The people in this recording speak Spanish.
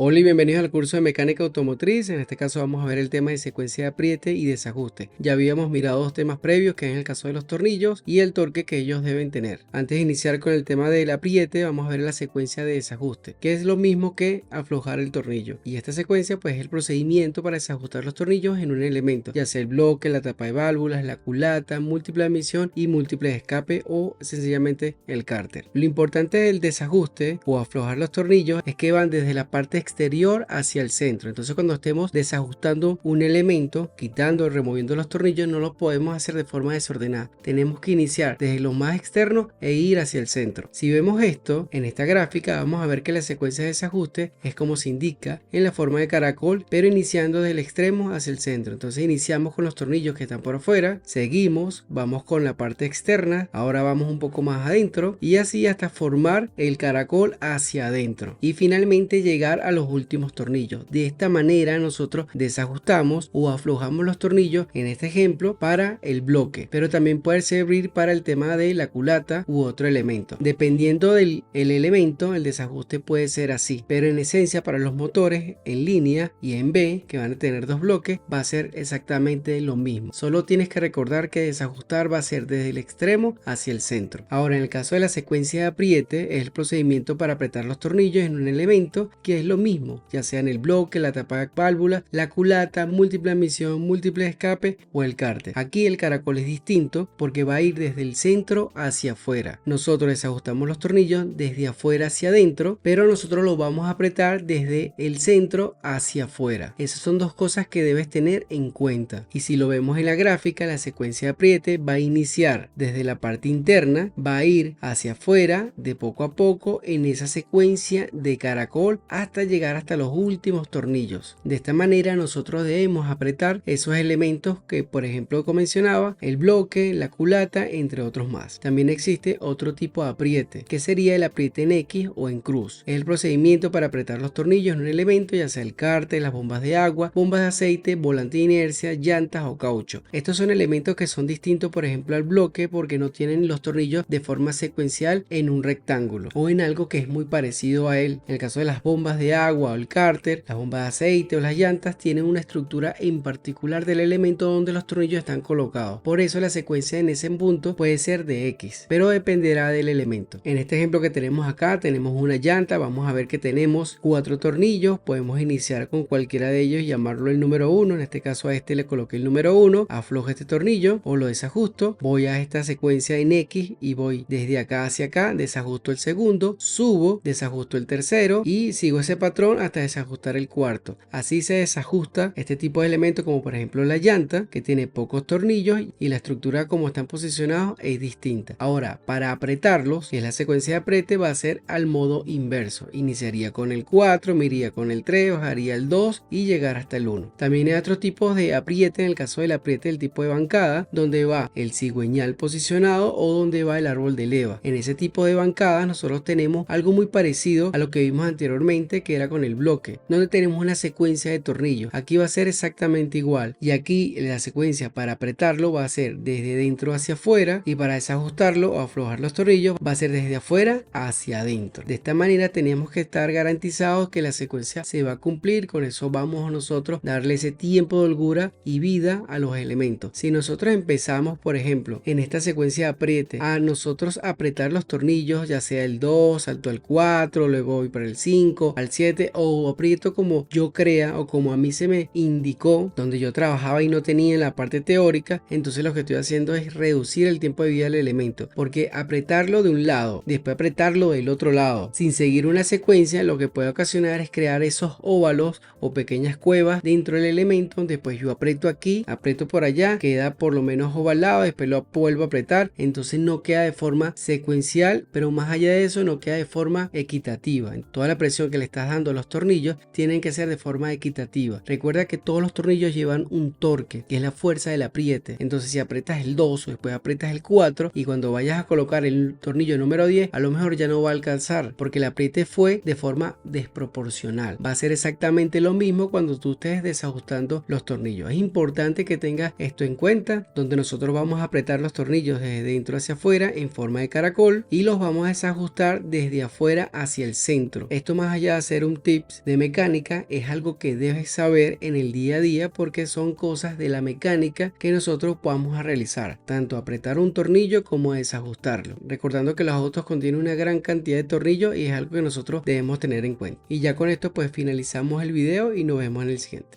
Hola y bienvenidos al curso de mecánica automotriz. En este caso vamos a ver el tema de secuencia de apriete y desajuste. Ya habíamos mirado dos temas previos, que es el caso de los tornillos y el torque que ellos deben tener. Antes de iniciar con el tema del apriete, vamos a ver la secuencia de desajuste, que es lo mismo que aflojar el tornillo. Y esta secuencia pues es el procedimiento para desajustar los tornillos en un elemento, ya sea el bloque, la tapa de válvulas, la culata, múltiple admisión y múltiple escape o sencillamente el cárter. Lo importante del desajuste o aflojar los tornillos es que van desde la parte exterior hacia el centro. Entonces cuando estemos desajustando un elemento, quitando o removiendo los tornillos, no lo podemos hacer de forma desordenada. Tenemos que iniciar desde lo más externo e ir hacia el centro. Si vemos esto en esta gráfica, vamos a ver que la secuencia de desajuste es como se indica en la forma de caracol, pero iniciando desde el extremo hacia el centro. Entonces iniciamos con los tornillos que están por afuera, seguimos, vamos con la parte externa, ahora vamos un poco más adentro y así hasta formar el caracol hacia adentro y finalmente llegar a los últimos tornillos. De esta manera nosotros desajustamos o aflojamos los tornillos, en este ejemplo para el bloque, pero también puede servir para el tema de la culata u otro elemento. Dependiendo del elemento, el desajuste puede ser así, pero en esencia para los motores en línea y en B, que van a tener dos bloques, va a ser exactamente lo mismo. Solo tienes que recordar que desajustar va a ser desde el extremo hacia el centro. Ahora, en el caso de la secuencia de apriete, es el procedimiento para apretar los tornillos en un elemento, que es lo mismo, ya sea en el bloque, la tapa de válvula, la culata, múltiple admisión, múltiple escape o el cárter. Aquí el caracol es distinto porque va a ir desde el centro hacia afuera. Nosotros desajustamos los tornillos desde afuera hacia adentro, pero nosotros lo vamos a apretar desde el centro hacia afuera. Esas son dos cosas que debes tener en cuenta. Y si lo vemos en la gráfica, la secuencia de apriete va a iniciar desde la parte interna, va a ir hacia afuera de poco a poco en esa secuencia de caracol hasta llegar hasta los últimos tornillos. De esta manera nosotros debemos apretar esos elementos que, por ejemplo, como mencionaba, el bloque, la culata, entre otros más. También existe otro tipo de apriete, que sería el apriete en X o en cruz. Es el procedimiento para apretar los tornillos en un elemento, ya sea el cárter, las bombas de agua, bombas de aceite, volante de inercia, llantas o caucho. Estos son elementos que son distintos, por ejemplo, al bloque, porque no tienen los tornillos de forma secuencial en un rectángulo o en algo que es muy parecido a él. En el caso de las bombas de agua o el cárter, las bombas de aceite o las llantas tienen una estructura en particular del elemento donde los tornillos están colocados. Por eso la secuencia en ese punto puede ser de X, pero dependerá del elemento. En este ejemplo que tenemos acá, tenemos una llanta. Vamos a ver que tenemos 4 tornillos. Podemos iniciar con cualquiera de ellos y llamarlo el número 1. En este caso a este le coloqué el número 1. Aflojo este tornillo o lo desajusto. Voy a esta secuencia en X y voy desde acá hacia acá. Desajusto el segundo, subo, desajusto el tercero y sigo ese patrón hasta desajustar el cuarto. Así se desajusta este tipo de elementos, como por ejemplo la llanta, que tiene pocos tornillos y la estructura como están posicionados es distinta. Ahora, para apretarlos, que es la secuencia de apriete, va a ser al modo inverso. Iniciaría con el 4, me iría con el 3, bajaría el 2 y llegar hasta el 1. También hay otros tipos de apriete, en el caso del apriete del tipo de bancada, donde va el cigüeñal posicionado o donde va el árbol de leva. En ese tipo de bancadas nosotros tenemos algo muy parecido a lo que vimos anteriormente, que era con el bloque, donde tenemos una secuencia de tornillos. Aquí va a ser exactamente igual, y aquí la secuencia para apretarlo va a ser desde dentro hacia afuera, y para desajustarlo o aflojar los tornillos va a ser desde afuera hacia adentro. De esta manera tenemos que estar garantizados que la secuencia se va a cumplir. Con eso vamos nosotros a darle ese tiempo de holgura y vida a los elementos. Si nosotros empezamos, por ejemplo, en esta secuencia de apriete, a nosotros apretar los tornillos, ya sea el 2, salto al 4, luego voy para el 5, al 7, o aprieto como yo crea o como a mí se me indicó, donde yo trabajaba y no tenía en la parte teórica, entonces lo que estoy haciendo es reducir el tiempo de vida del elemento, porque apretarlo de un lado, después apretarlo del otro lado, sin seguir una secuencia, lo que puede ocasionar es crear esos óvalos o pequeñas cuevas dentro del elemento, donde pues yo aprieto aquí, aprieto por allá, queda por lo menos ovalado, después lo vuelvo a apretar, entonces no queda de forma secuencial, pero más allá de eso no queda de forma equitativa. Toda la presión que le estás dando a los tornillos tienen que ser de forma equitativa. Recuerda que todos los tornillos llevan un torque, que es la fuerza del apriete. Entonces si aprietas el 2 o después aprietas el 4 y cuando vayas a colocar el tornillo número 10, a lo mejor ya no va a alcanzar porque el apriete fue de forma desproporcional. Va a ser exactamente lo mismo cuando tú estés desajustando los tornillos. Es importante que tengas esto en cuenta, donde nosotros vamos a apretar los tornillos desde dentro hacia afuera en forma de caracol y los vamos a desajustar desde afuera hacia el centro. Esto, más allá de hacer un tips de mecánica, es algo que debes saber en el día a día porque son cosas de la mecánica que nosotros vamos a realizar, tanto apretar un tornillo como desajustarlo, recordando que los autos contienen una gran cantidad de tornillos y es algo que nosotros debemos tener en cuenta. Y ya con esto pues finalizamos el video y nos vemos en el siguiente.